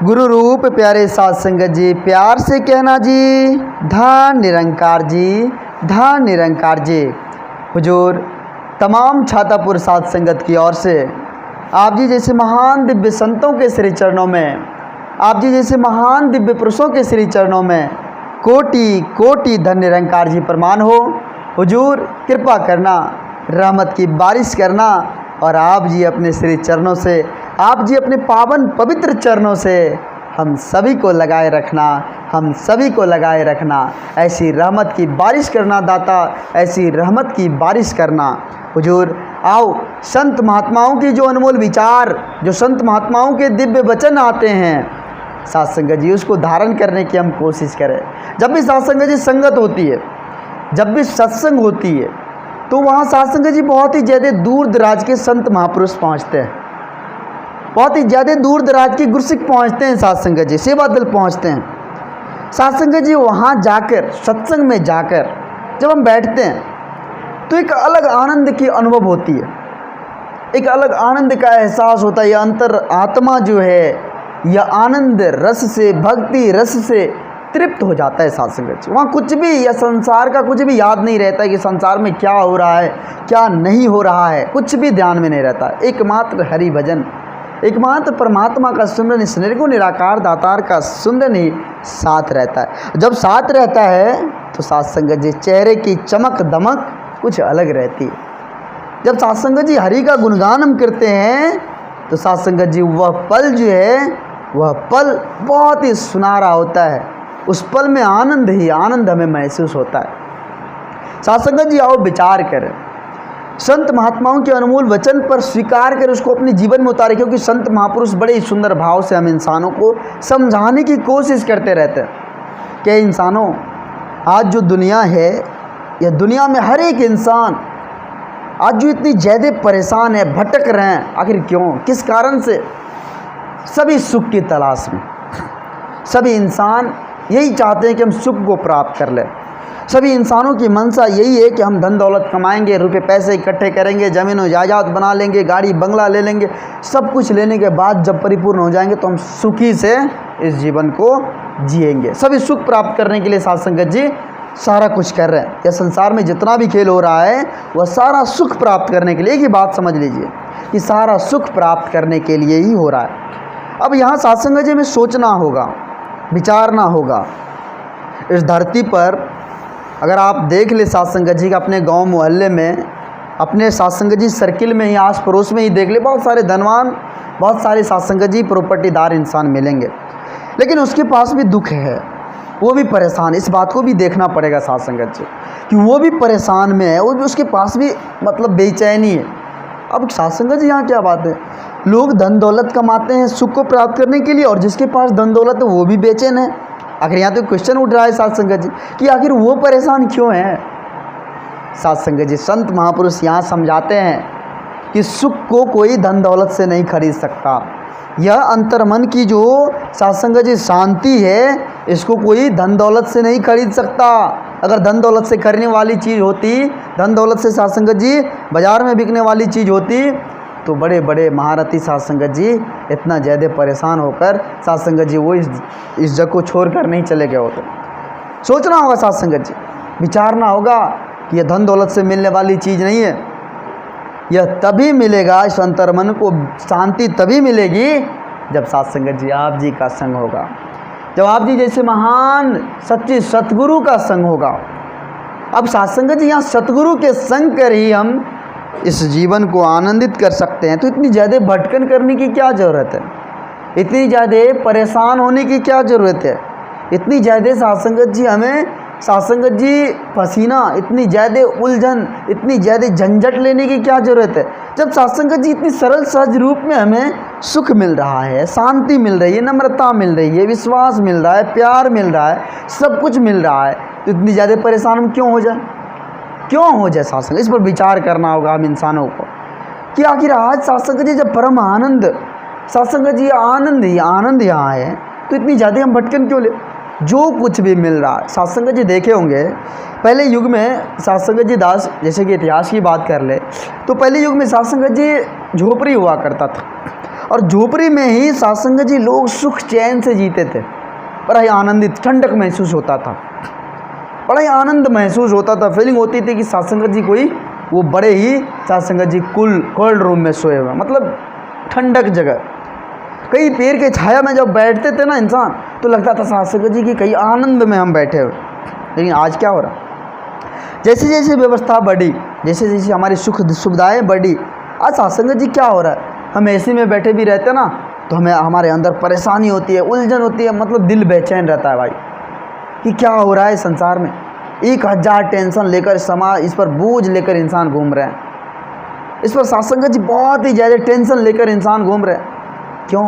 गुरु रूप प्यारे साध संगत जी, प्यार से कहना जी, धन निरंकार जी, धन निरंकार जी। हुजूर तमाम छातापुर साध संगत की ओर से आप जी जैसे महान दिव्य संतों के श्री चरणों में, आप जी जैसे महान दिव्य पुरुषों के श्री चरणों में कोटि कोटि धन निरंकार जी प्रमाण हो। हुजूर कृपा करना, रहमत की बारिश करना और आप जी अपने श्री चरणों से, आप जी अपने पावन पवित्र चरणों से हम सभी को लगाए रखना, हम सभी को लगाए रखना। ऐसी रहमत की बारिश करना दाता, ऐसी रहमत की बारिश करना। हुजूर आओ संत महात्माओं की जो अनमोल विचार, जो संत महात्माओं के दिव्य वचन आते हैं साध संगत जी, उसको धारण करने की हम कोशिश करें। जब भी साध संगत जी संगत होती है, जब भी सत्संग होती है, तो वहाँ साध संगत जी बहुत ही ज़्यादा दूर दराज के संत महापुरुष पहुँचते हैं, बहुत ही ज़्यादा दूर दराज के गुरसिक पहुँचते हैं साध संगत जी, सेवा दल पहुँचते हैं। साध संगत जी वहाँ जाकर, सत्संग में जाकर जब हम बैठते हैं तो एक अलग आनंद की अनुभव होती है, एक अलग आनंद का एहसास होता है। यह अंतर आत्मा जो है यह आनंद रस से, भक्ति रस से तृप्त हो जाता है साध संगत जी। वहाँ कुछ भी, या संसार का कुछ भी याद नहीं रहता है कि संसार में क्या हो रहा है, क्या नहीं हो रहा है, कुछ भी ध्यान में नहीं रहता। एकमात्र हरि भजन, एकमात्र परमात्मा का सुमरन, इस निर्गुण निराकार दातार का सुमरन ही साथ रहता है। जब साथ रहता है तो साध संगत जी चेहरे की चमक दमक कुछ अलग रहती है। जब साध संगत जी हरि का गुणगान हम करते हैं तो साध संगत जी वह पल जो है, वह पल बहुत ही सुनहरा होता है। उस पल में आनंद ही आनंद हमें महसूस होता है। साध संगत जी आओ विचार करें, संत महात्माओं के अनमोल वचन पर स्वीकार कर उसको अपने जीवन में उतारे, क्योंकि संत महापुरुष बड़े ही सुंदर भाव से हम इंसानों को समझाने की कोशिश करते रहते हैं कि इंसानों, आज जो दुनिया है, यह दुनिया में हर एक इंसान आज जो इतनी ज़्यादा परेशान है, भटक रहे हैं, आखिर क्यों, किस कारण से? सभी सुख की तलाश में, सभी इंसान यही चाहते हैं कि हम सुख को प्राप्त कर लें। सभी इंसानों की मंशा यही है कि हम धन दौलत कमाएंगे, रुपए पैसे इकट्ठे करेंगे, ज़मीन जायदाद बना लेंगे, गाड़ी बंगला ले लेंगे। सब कुछ लेने के बाद जब परिपूर्ण हो जाएंगे तो हम सुखी से इस जीवन को जिएंगे। सभी सुख प्राप्त करने के लिए साध संगत जी सारा कुछ कर रहे हैं। यह संसार में जितना भी खेल हो रहा है वह सारा सुख प्राप्त करने के लिए, एक ही बात समझ लीजिए कि सारा सुख प्राप्त करने के लिए ही हो रहा है। अब यहाँ साध संगत जी में सोचना होगा, विचारना होगा। इस धरती पर अगर आप देख ले साध संगत जी का, अपने गांव मोहल्ले में, अपने साध संगत जी सर्किल में ही, आस पड़ोस में ही देख ले, बहुत सारे धनवान, बहुत सारे साध संगत जी प्रॉपर्टीदार इंसान मिलेंगे, लेकिन उसके पास भी दुख है, वो भी परेशान। इस बात को भी देखना पड़ेगा साध संगत जी कि वो भी परेशान में है, वो भी, उसके पास भी मतलब बेचैनी है। अब साध संगत जी यहाँ क्या बात है, लोग धन दौलत कमाते हैं सुख को प्राप्त करने के लिए, और जिसके पास धन दौलत है वो भी बेचैन है। आखिर यहाँ तो क्वेश्चन उठ रहा है साध संगत जी कि आखिर वो परेशान क्यों है। साध संगत जी संत महापुरुष यहाँ समझाते हैं कि सुख को कोई धन दौलत से नहीं खरीद सकता। यह अंतर्मन की जो साध संगत जी शांति है, इसको कोई धन दौलत से नहीं खरीद सकता। अगर धन दौलत से खरीदने वाली चीज़ होती, धन दौलत से साध संगत जी बाज़ार में बिकने वाली चीज़ होती, तो बड़े बड़े महारथी साध संगत जी इतना ज़्यादा परेशान होकर साध संगत जी वो इस जग को छोड़कर नहीं चले गए होते। सोचना होगा साध संगत जी, विचारना होगा कि यह धन दौलत से मिलने वाली चीज़ नहीं है। यह तभी मिलेगा, इस अंतर्मन को शांति तभी मिलेगी जब साध संगत जी आप जी का संग होगा, जब आप जी जैसे महान सच्चे सतगुरु का संग होगा। अब साध संगत जी यहाँ सतगुरु के संग कर ही हम इस जीवन को आनंदित कर सकते हैं। तो इतनी ज़्यादा भटकन करने की क्या ज़रूरत है, इतनी ज़्यादा परेशान होने की क्या ज़रूरत है, इतनी ज़्यादा साध संगत जी हमें, साध संगत जी पसीना, इतनी ज़्यादा उलझन, इतनी ज़्यादा झंझट लेने की क्या ज़रूरत है, जब साध संगत जी इतनी सरल सहज रूप में हमें सुख मिल रहा है, शांति मिल रही है, नम्रता मिल रही है, विश्वास मिल रहा है, प्यार मिल रहा है, सब कुछ मिल रहा है, तो इतनी ज़्यादा परेशान हम क्यों हो जाए, क्यों हो जाए। साध संगत इस पर विचार करना होगा हम इंसानों को कि आखिर आज साध संगत जी जब परम आनंद, साध संगत जी आनंद ही आनंद यहाँ है, तो इतनी ज़्यादा हम भटकन क्यों ले। जो कुछ भी मिल रहा है, साध संगत जी देखे होंगे पहले युग में साध संगत जी दास, जैसे कि इतिहास की बात कर ले तो पहले युग में साध संगत जी झोपड़ी हुआ करता था, और झोपड़ी में ही साध संगत जी लोग सुख चैन से जीते थे। बड़ा ही आनंदित, ठंडक महसूस होता था, बड़ा ही आनंद महसूस होता था। फीलिंग होती थी कि साध संगत जी कोई वो बड़े ही साध संगत जी कोल्ड रूम में सोए हुए, मतलब ठंडक जगह। कई पेड़ के छाया में जब बैठते थे ना इंसान, तो लगता था साध संगत जी की कई आनंद में हम बैठे हुए। लेकिन आज क्या हो रहा, जैसे जैसे व्यवस्था बढ़ी, जैसे जैसे हमारी सुख सुविधाएँ बढ़ी, आज साध संगत जी क्या हो रहा है, हम एसी में बैठे भी रहते ना तो हमें हमारे अंदर परेशानी होती है, उलझन होती है, मतलब दिल बेचैन रहता है भाई कि क्या हो रहा है संसार में। 1000 टेंशन लेकर समाज, इस पर बोझ लेकर इंसान घूम रहे हैं। इस पर साध संगत जी बहुत ही ज़्यादा टेंशन लेकर इंसान घूम रहे हैं। क्यों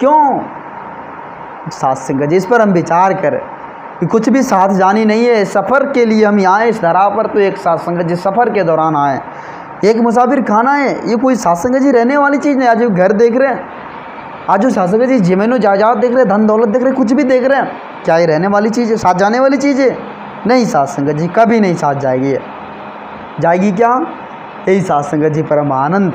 क्यों साध संगत जी, इस पर हम विचार करें कि कुछ भी साथ जानी नहीं है। सफ़र के लिए हम आए इस धरा पर, तो एक साध संगत जी सफ़र के दौरान आए, एक मुसाफिर खाना है। ये कोई साध संगत जी रहने वाली चीज़ नहीं। आज जो घर देख रहे हैं, आज जो साध संगत जी ज़मीनो जायदाद देख रहे हैं, धन दौलत देख रहे हैं, कुछ भी देख रहे हैं, क्या ये रहने वाली चीज़ है, साथ जाने वाली चीज़ है? नहीं, साध संगत जी कभी नहीं साथ जाएगी। जाएगी क्या? यही साध संगत जी परम आनंद,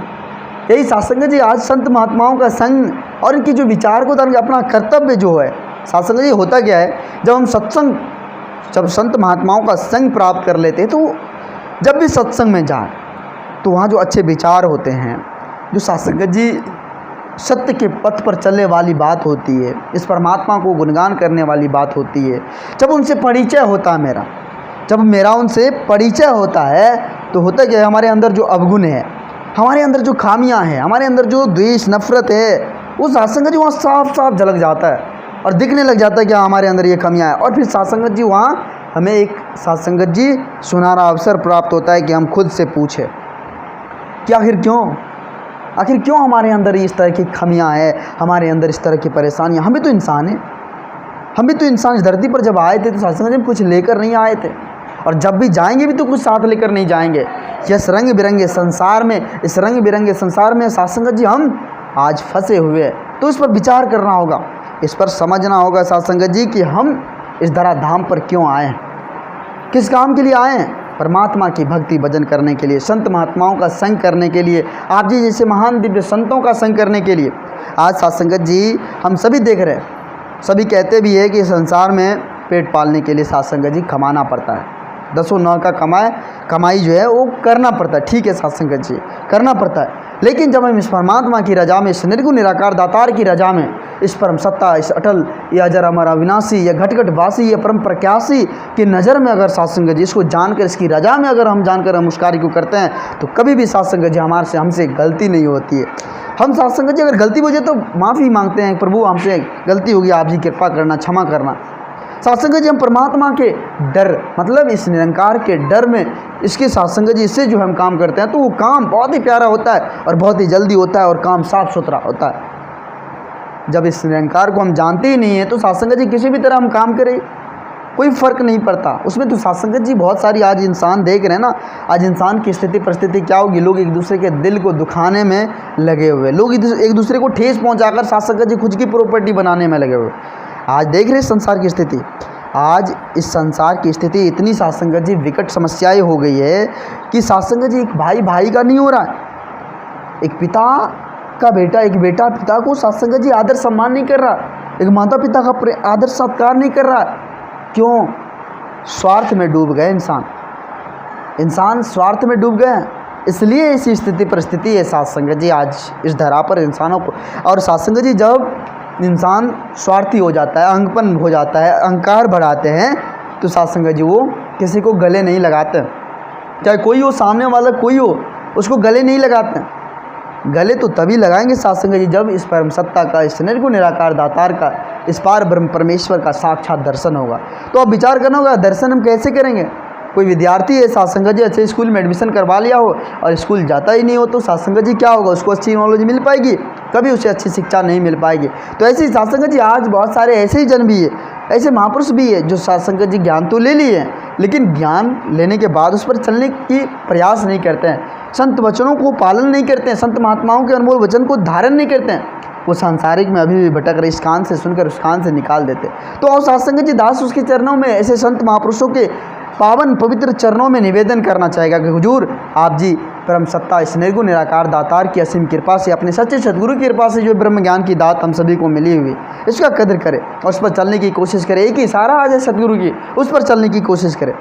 यही साध संगत जी आज संत महात्माओं का संग और इनकी जो विचार को अपना कर्तव्य जो है। साध संगत जी होता क्या है, जब हम सत्संग, जब संत महात्माओं का संग प्राप्त कर लेते हैं, तो जब भी सत्संग में जाए तो वहाँ जो अच्छे विचार होते हैं, जो साध संगत जी सत्य के पथ पर चलने वाली बात होती है, इस परमात्मा को गुणगान करने वाली बात होती है, जब उनसे परिचय होता है मेरा, जब मेरा उनसे परिचय होता है, तो होता क्या है, हमारे अंदर जो अवगुण है, हमारे अंदर जो खामियां हैं, हमारे अंदर जो द्वेष नफरत है, वो साध संगत जी वहाँ साफ साफ झलक जाता है और दिखने लग जाता है कि हमारे अंदर ये कमियां हैं। और फिर साध संगत जी वहाँ हमें एक साध संगत जी सुनहरा अवसर प्राप्त होता है कि हम खुद से पूछें कि आखिर क्यों हमारे अंदर इस तरह की खामियां हैं, हमारे अंदर इस तरह की परेशानियां। हम भी तो इंसान हैं, हम भी तो इंसान। इस धरती पर जब आए थे तो साध संगत जी कुछ लेकर नहीं आए थे, और जब भी जाएंगे भी तो कुछ साथ लेकर नहीं जाएंगे। इस रंग बिरंगे संसार में, इस रंग बिरंगे संसार में साध संगत जी हम आज फंसे हुए हैं। तो इस पर विचार करना होगा, इस पर समझना होगा साध संगत जी कि हम इस धरा धाम पर क्यों आए हैं, किस काम के लिए आए हैं। परमात्मा की भक्ति भजन करने के लिए, संत महात्माओं का संग करने के लिए, आप जी जैसे महान दिव्य संतों का संग करने के लिए। आज साध संगत जी हम सभी देख रहे हैं, सभी कहते भी है कि संसार में पेट पालने के लिए साध संगत जी कमाना पड़ता है, 10 नौ का कमाई जो है वो करना पड़ता है। ठीक है साध संगत जी, करना पड़ता है, लेकिन जब हम इस परमात्मा की रजा में, इस निर्गुण निराकार दातार की रजा में, इस परम सत्ता, इस अटल, या अजर अमर अविनाशी, या घट घट वासी, या परम प्रत्याशी की नज़र में अगर साध संगत जी इसको जानकर, इसकी रजा में अगर हम जानकर हम उस कार्य को करते हैं, तो कभी भी साध संगत जी हमसे गलती नहीं होती है। हम साध संगत जी अगर गलती हो जाए तो माफ़ी मांगते हैं, प्रभु हमसे गलती होगी, आप जी कृपा करना, क्षमा करना। साध संगत जी हम परमात्मा के डर, मतलब इस निरंकार के डर में, इसके साध संगत जी इससे जो हम काम करते हैं, तो वो काम बहुत ही प्यारा होता है और बहुत ही जल्दी होता है और काम साफ सुथरा होता है। जब इस निरंकार को हम जानते ही नहीं है, तो साध संगत जी किसी भी तरह हम काम करें कोई फ़र्क नहीं पड़ता उसमें। तो साध संगत जी बहुत सारी आज इंसान देख रहे हैं ना, आज इंसान की स्थिति परिस्थिति क्या होगी, लोग एक दूसरे के दिल को दुखाने में लगे हुए, लोग एक दूसरे को ठेस पहुंचाकर साध संगत जी खुद की प्रॉपर्टी बनाने में लगे हुए। आज देख रहे हैं संसार की स्थिति, आज इस संसार की स्थिति इतनी साध संगत जी विकट समस्याएं हो गई है कि साध संगत जी एक भाई भाई का नहीं हो रहा है, एक पिता का बेटा, एक बेटा पिता को साध संगत जी आदर सम्मान नहीं कर रहा, एक माता पिता का आदर सत्कार नहीं कर रहा। क्यों? स्वार्थ में डूब गए इंसान स्वार्थ में डूब गए, इसलिए ऐसी स्थिति परिस्थिति है साध संगत जी आज इस धरा पर इंसानों को। और साध संगत जी जब इंसान स्वार्थी हो जाता है, अहंपन हो जाता है, अहंकार बढ़ाते हैं, तो साध संगत जी वो किसी को गले नहीं लगाते, चाहे कोई हो, सामने वाला कोई हो, उसको गले नहीं लगाते। गले तो तभी लगाएंगे साध संगत जी जब इस परम सत्ता का, इस निर्गुण निराकार दातार का, इस पार ब्रह्म परमेश्वर का साक्षात दर्शन होगा। तो अब विचार करना होगा, दर्शन हम कैसे करेंगे। कोई विद्यार्थी है, साध संगत जी अच्छे स्कूल में एडमिशन करवा लिया हो और स्कूल जाता ही नहीं हो, तो साध संगत जी क्या होगा, उसको अच्छी नॉलेज मिल पाएगी, कभी उसे अच्छी शिक्षा नहीं मिल पाएगी। तो ऐसे ही साध संगत जी आज बहुत सारे ऐसे ही जन भी है, ऐसे महापुरुष भी है जो साध संगत जी ज्ञान तो ले लिए हैं, लेकिन ज्ञान लेने के बाद उस पर चलने की प्रयास नहीं करते हैं, संत वचनों को पालन नहीं करते हैं, संत महात्माओं के अनमोल वचन को धारण नहीं करते हैं, वो सांसारिक में अभी भी भटक रहे, इस कान से सुनकर उस कान से निकाल देते। तो और साध संगत जी दास उसके चरणों में, ऐसे संत महापुरुषों के पावन पवित्र चरणों में निवेदन करना चाहेगा कि हुजूर आप जी ब्रह्म सत्ता इस निर्गुण निराकार दातार की असीम कृपा से, अपने सच्चे सदगुरु की कृपा से जो ब्रह्म ज्ञान की दात हम सभी को मिली हुई, इसका कदर करें और उस पर चलने की कोशिश करें। एक ही इशारा आ जाए सदगुरु की, उस पर चलने की कोशिश करें।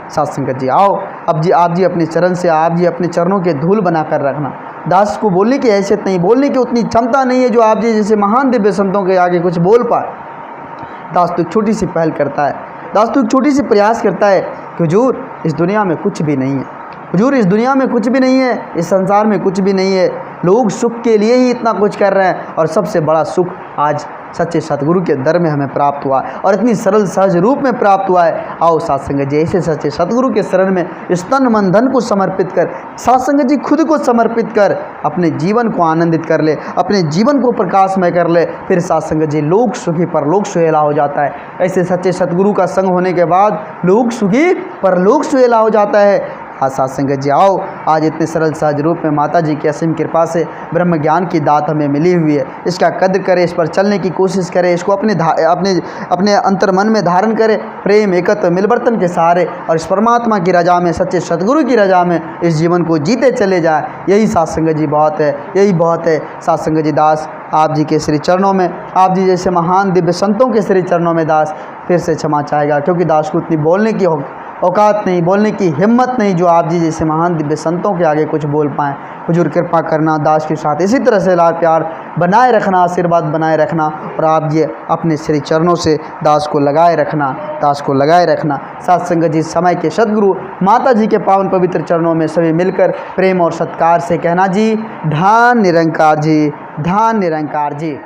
साथ संगत जी आओ, अब जी आप जी अपने चरण से, आप जी अपने चरणों के धूल बना कर रखना। दास को बोलने की हैसियत नहीं, बोलने की उतनी क्षमता नहीं है जो आप जी जैसे महान दिव्य संतों के आगे कुछ बोल पाए। दास तो एक छोटी सी पहल करता है, दास तो एक छोटी सी प्रयास करता है कि हुजूर इस दुनिया में कुछ भी नहीं है, हुजूर इस दुनिया में कुछ भी नहीं है, इस संसार में कुछ भी नहीं है। लोग सुख के लिए ही इतना कुछ कर रहे हैं और सबसे बड़ा सुख आज सच्चे सतगुरु के दर में हमें प्राप्त हुआ है और इतनी सरल सहज रूप में प्राप्त हुआ है। आओ साथ संगत जी ऐसे सच्चे सतगुरु के शरण में इस तन मन धन को समर्पित कर, साथ संगत जी खुद को समर्पित कर अपने जीवन को आनंदित कर ले, अपने जीवन को प्रकाशमय कर ले। फिर साथ संगत जी लोक सुखी परलोक सुहेला हो जाता है। ऐसे सच्चे सतगुरु का संग होने के बाद लोक सुखी परलोक सुहेला हो जाता है। आज साथ संगत जी आओ, आज इतने सरल सहज रूप में माता जी की असीम कृपा से ब्रह्म ज्ञान की दात हमें मिली हुई है। इसका कद्र करें, इस पर चलने की कोशिश करें, इसको अपने अंतर मन में धारण करें, प्रेम एकत्व मिलवर्तन के सहारे और इस परमात्मा की रजा में, सच्चे सतगुरु की रजा में इस जीवन को जीते चले जाए। यही साथ संगत जी बहुत है, यही बहुत है। साथ संगत जी दास आप जी के श्री चरणों में, आप जी जैसे महान दिव्य संतों के श्री चरणों में दास फिर से क्षमा चाहेगा, क्योंकि दास को इतनी बोलने की औकात नहीं, बोलने की हिम्मत नहीं जो आप जी जैसे महान दिव्य संतों के आगे कुछ बोल पाएँ। हुजूर कृपा करना, दास के साथ इसी तरह से लाड प्यार बनाए रखना, आशीर्वाद बनाए रखना और आप जी अपने श्री चरणों से दास को लगाए रखना, दास को लगाए रखना। साथ संगत जी समय के सदगुरु माता जी के पावन पवित्र चरणों में सभी मिलकर प्रेम और सत्कार से कहना जी, धान निरंकार जी, धान निरंकार जी।